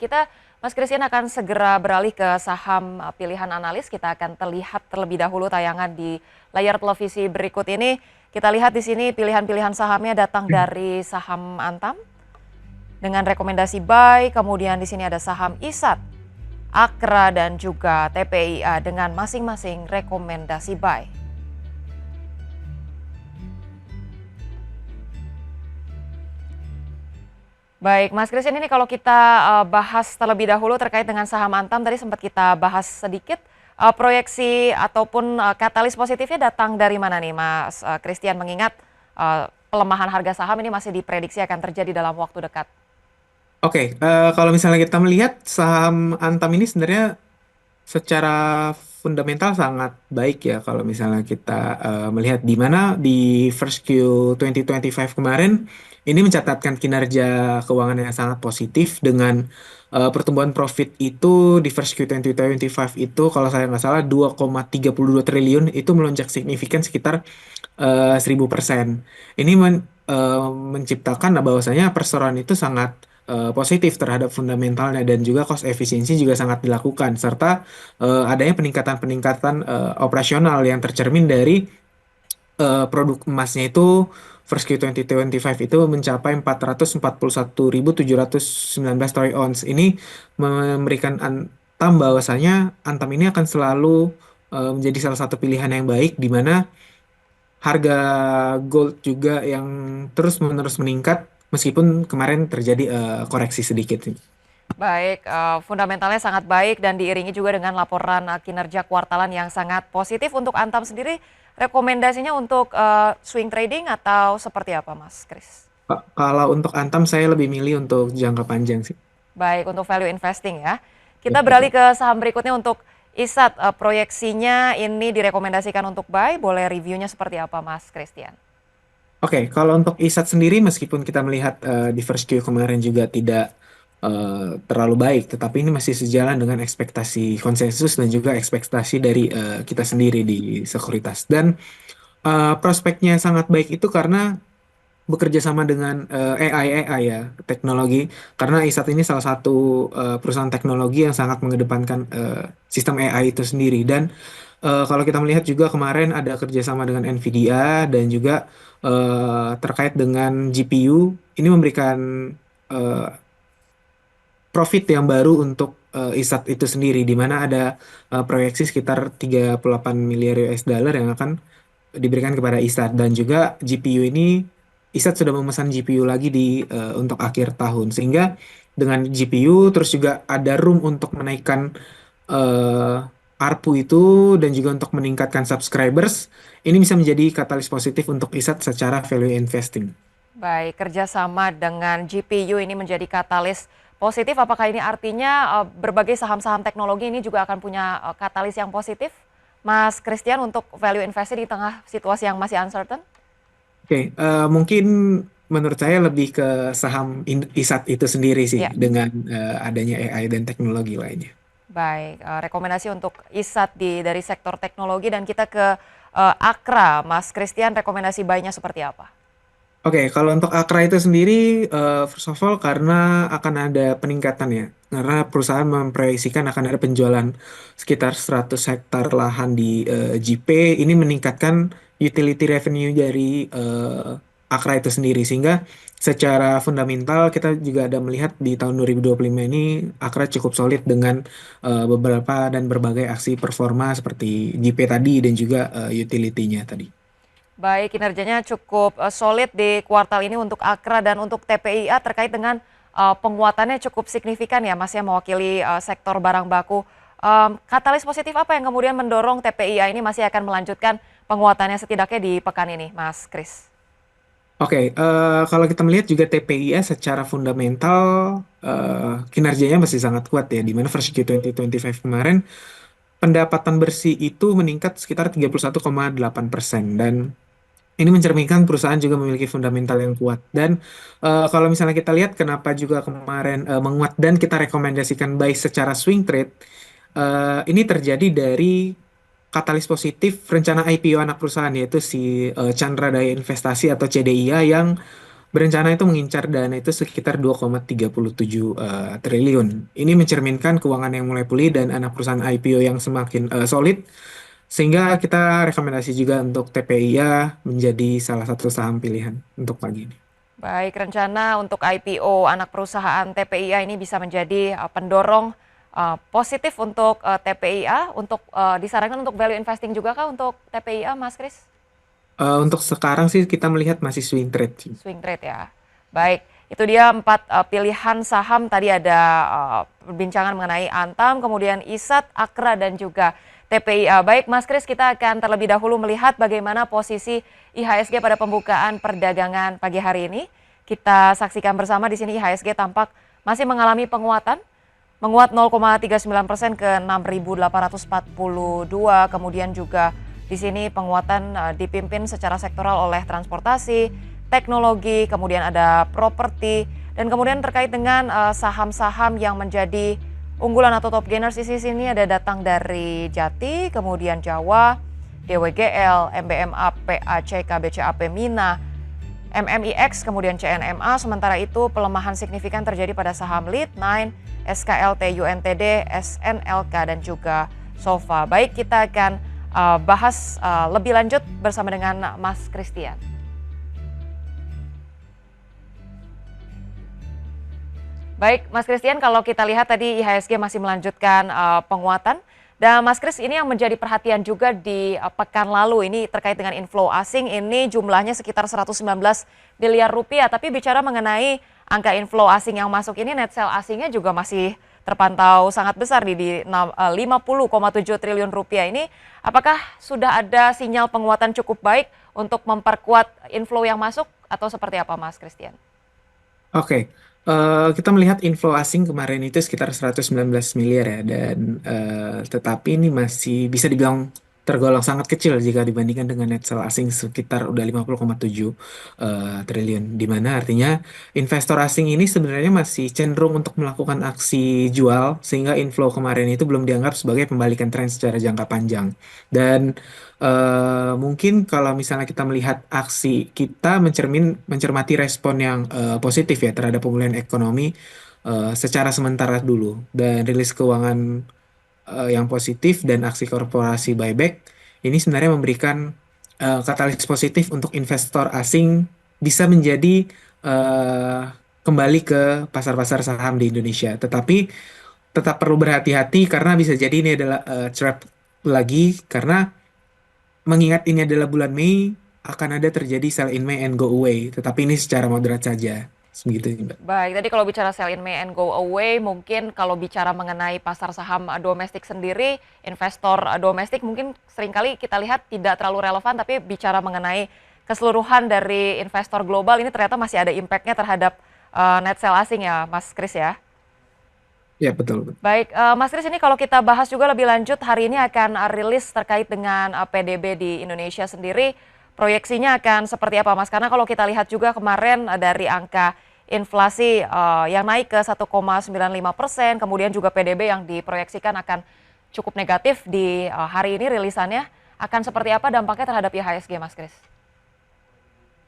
kita, Mas Christian akan segera beralih ke saham pilihan analis. Kita akan terlihat terlebih dahulu tayangan di layar televisi berikut ini. Kita lihat di sini pilihan-pilihan sahamnya datang dari saham Antam dengan rekomendasi buy, kemudian di sini ada saham ISAT, Akra dan juga TPIA dengan masing-masing rekomendasi buy. Baik, Mas Christian, ini kalau kita bahas terlebih dahulu terkait dengan saham Antam, tadi sempat kita bahas sedikit, proyeksi ataupun katalis positifnya datang dari mana nih Mas Christian, mengingat pelemahan harga saham ini masih diprediksi akan terjadi dalam waktu dekat. Oke, kalau misalnya kita melihat saham Antam ini sebenarnya secara fundamental sangat baik ya kalau misalnya kita melihat di mana di first Q 2025 kemarin ini mencatatkan kinerja keuangan yang sangat positif dengan pertumbuhan profit itu di first Q 2025 itu kalau saya nggak salah 2,32 triliun itu melonjak signifikan sekitar 1000%. Ini menciptakan bahwasanya perseroan itu sangat positif terhadap fundamentalnya dan juga cost efisiensi juga sangat dilakukan serta adanya peningkatan-peningkatan operasional yang tercermin dari produk emasnya itu first Q 2025 itu mencapai 441.719 troy ounce. Ini memberikan Antam bahwasanya Antam ini akan selalu menjadi salah satu pilihan yang baik di mana harga gold juga yang terus-menerus meningkat meskipun kemarin terjadi koreksi sedikit. Baik, fundamentalnya sangat baik dan diiringi juga dengan laporan kinerja kuartalan yang sangat positif. Untuk Antam sendiri, rekomendasinya untuk swing trading atau seperti apa Mas Kris? Kalau untuk Antam saya lebih milih untuk jangka panjang sih. Baik, untuk value investing ya. Ya, Kita beralih betul. ke saham berikutnya untuk ISAT, proyeksinya ini direkomendasikan untuk buy, boleh reviewnya seperti apa Mas Christian? Oke, kalau untuk ISAT sendiri meskipun kita melihat di first Q kemarin juga tidak terlalu baik, tetapi ini masih sejalan dengan ekspektasi konsensus dan juga ekspektasi dari kita sendiri di sekuritas. Dan prospeknya sangat baik itu karena bekerja sama dengan AI ya, teknologi. Karena ISAT ini salah satu perusahaan teknologi yang sangat mengedepankan sistem AI itu sendiri. Dan kalau kita melihat juga kemarin ada kerjasama dengan NVIDIA dan juga terkait dengan GPU, ini memberikan eh, profit yang baru untuk ISAT itu sendiri, di mana ada proyeksi sekitar 38 miliar US dollar yang akan diberikan kepada ISAT dan juga GPU ini ISAT sudah memesan GPU lagi untuk akhir tahun sehingga dengan GPU terus juga ada room untuk menaikkan ARPU itu dan juga untuk meningkatkan subscribers ini bisa menjadi katalis positif untuk ISAT secara value investing. Baik, kerjasama dengan GPU ini menjadi katalis positif. Apakah ini artinya berbagai saham-saham teknologi ini juga akan punya katalis yang positif, Mas Christian, untuk value investing di tengah situasi yang masih uncertain? Oke, mungkin menurut saya lebih ke saham ISAT itu sendiri sih Ya, dengan adanya AI dan teknologi lainnya. baik. Rekomendasi untuk ISAT dari sektor teknologi dan kita ke Akra, Mas Christian, rekomendasi buy-nya seperti apa? Oke, kalau untuk Akra itu sendiri, first of all karena akan ada peningkatan ya. Karena perusahaan memproyeksikan akan ada penjualan sekitar 100 hektar lahan di JP. Ini meningkatkan utility revenue dari Akra itu sendiri. Sehingga secara fundamental kita juga ada melihat di tahun 2025 ini Akra cukup solid dengan beberapa dan berbagai aksi performa seperti JP tadi dan juga utility-nya tadi. Baik, kinerjanya cukup solid di kuartal ini untuk Akra dan untuk TPIA terkait dengan penguatannya cukup signifikan ya Mas ya, mewakili sektor barang baku. Katalis positif apa yang kemudian mendorong TPIA ini masih akan melanjutkan penguatannya setidaknya di pekan ini, Mas Kris? Oke, kalau kita melihat juga TPIS secara fundamental kinerjanya masih sangat kuat ya, di mana versi Q2025 kemarin pendapatan bersih itu meningkat sekitar 31,8% dan ini mencerminkan perusahaan juga memiliki fundamental yang kuat. Dan kalau misalnya kita lihat kenapa juga kemarin menguat dan kita rekomendasikan buy secara swing trade, ini terjadi dari katalis positif rencana IPO anak perusahaan yaitu si Chandra Daya Investasi atau CDIA yang berencana itu mengincar dana itu sekitar 2,37 triliun. Ini mencerminkan keuangan yang mulai pulih dan anak perusahaan IPO yang semakin solid, sehingga kita rekomendasi juga untuk TPIA menjadi salah satu saham pilihan untuk pagi ini. Baik, rencana untuk IPO anak perusahaan TPIA ini bisa menjadi pendorong positif untuk TPIA, untuk disarankan untuk value investing juga kah untuk TPIA, Mas Kris? Untuk sekarang sih kita melihat masih swing trade. Swing trade ya. Baik, itu dia 4 pilihan saham. Tadi ada perbincangan mengenai Antam, kemudian ISAT, Akra, dan juga TPIA. Baik, Mas Kris, kita akan terlebih dahulu melihat bagaimana posisi IHSG pada pembukaan perdagangan pagi hari ini. Kita saksikan bersama di sini IHSG tampak masih mengalami penguatan, menguat 0,39% ke 6.842. Kemudian juga di sini penguatan dipimpin secara sektoral oleh transportasi, teknologi, kemudian ada properti, dan kemudian terkait dengan saham-saham yang menjadi unggulan atau top gainers di sini ada datang dari Jati, kemudian Jawa, DWGL, MBMA, PAC, KBCAP, Mina, MMIX, kemudian CNMA. Sementara itu pelemahan signifikan terjadi pada saham Lead9, SKLT, UNTD, SNLK, dan juga Sofa. Baik, kita akan bahas lebih lanjut bersama dengan Mas Christian. Baik, Mas Christian, kalau kita lihat tadi IHSG masih melanjutkan penguatan. Dan Mas Kris, ini yang menjadi perhatian juga di pekan lalu ini terkait dengan inflow asing, ini jumlahnya sekitar 119 miliar rupiah. Tapi bicara mengenai angka inflow asing yang masuk ini, net sell asingnya juga masih terpantau sangat besar di 50,7 triliun rupiah ini. Apakah sudah ada sinyal penguatan cukup baik untuk memperkuat inflow yang masuk atau seperti apa, Mas Christian? Oke, kita melihat inflow asing kemarin itu sekitar 119 miliar ya, dan tetapi ini masih bisa dibilang tergolong sangat kecil jika dibandingkan dengan net sell asing sekitar udah 50,7 triliun, di mana artinya investor asing ini sebenarnya masih cenderung untuk melakukan aksi jual, sehingga inflow kemarin itu belum dianggap sebagai pembalikan tren secara jangka panjang. Dan mungkin kalau misalnya kita melihat aksi, kita mencermati respon yang positif ya terhadap pemulihan ekonomi secara sementara dulu, dan rilis keuangan yang positif dan aksi korporasi buyback ini sebenarnya memberikan katalis positif untuk investor asing bisa menjadi eh, kembali ke pasar-pasar saham di Indonesia. Tetapi tetap perlu berhati-hati karena bisa jadi ini adalah trap lagi, karena mengingat ini adalah bulan Mei, akan ada terjadi sell in May and go away. Tetapi ini secara moderat saja. Begitu, Mbak. Baik, tadi kalau bicara sell in May and go away, mungkin kalau bicara mengenai pasar saham domestik sendiri, investor domestik mungkin seringkali kita lihat tidak terlalu relevan, tapi bicara mengenai keseluruhan dari investor global ini ternyata masih ada impact-nya terhadap net sell asing ya, Mas Kris ya. Ya, betul. Baik, Mas Kris, ini kalau kita bahas juga lebih lanjut, hari ini akan rilis terkait dengan PDB di Indonesia sendiri. Proyeksinya akan seperti apa, Mas? Karena kalau kita lihat juga kemarin dari angka inflasi yang naik ke 1,95%, kemudian juga PDB yang diproyeksikan akan cukup negatif di hari ini rilisannya. Akan seperti apa dampaknya terhadap IHSG, Mas Kris?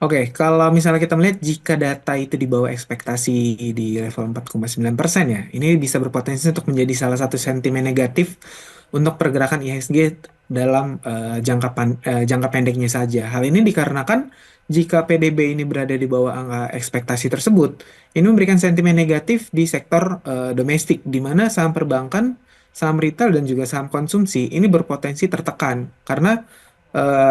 Oke, kalau misalnya kita melihat jika data itu di bawah ekspektasi di level 4,9% ya, ini bisa berpotensi untuk menjadi salah satu sentimen negatif untuk pergerakan IHSG dalam jangka pendeknya saja. Hal ini dikarenakan jika PDB ini berada di bawah angka ekspektasi tersebut, ini memberikan sentimen negatif di sektor domestik, di mana saham perbankan, saham retail, dan juga saham konsumsi ini berpotensi tertekan karena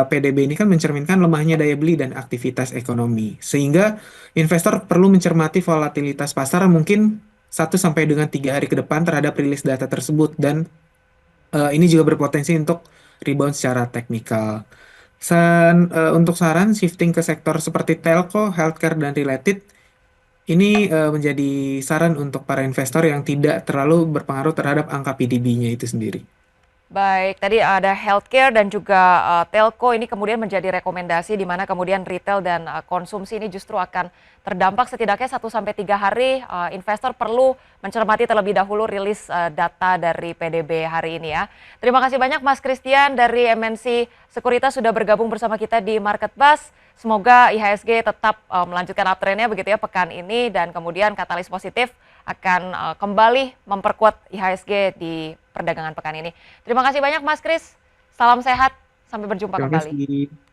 PDB ini kan mencerminkan lemahnya daya beli dan aktivitas ekonomi. Sehingga investor perlu mencermati volatilitas pasar mungkin 1 sampai dengan 3 hari ke depan terhadap rilis data tersebut, dan ini juga berpotensi untuk rebound secara teknikal. Untuk saran shifting ke sektor seperti telco, healthcare, dan related, ini menjadi saran untuk para investor yang tidak terlalu berpengaruh terhadap angka PDB-nya itu sendiri. Baik, tadi ada healthcare dan juga telco ini kemudian menjadi rekomendasi di mana kemudian retail dan konsumsi ini justru akan terdampak setidaknya 1 sampai 3 hari. Investor perlu mencermati terlebih dahulu rilis data dari PDB hari ini ya. Terima kasih banyak Mas Christian dari MNC Sekuritas sudah bergabung bersama kita di Market Buzz. Semoga IHSG tetap melanjutkan uptrend-nya begitu ya pekan ini dan kemudian katalis positif akan kembali memperkuat IHSG di perdagangan pekan ini. Terima kasih banyak Mas Kris. Salam sehat. Sampai berjumpa Terima kembali. kasih.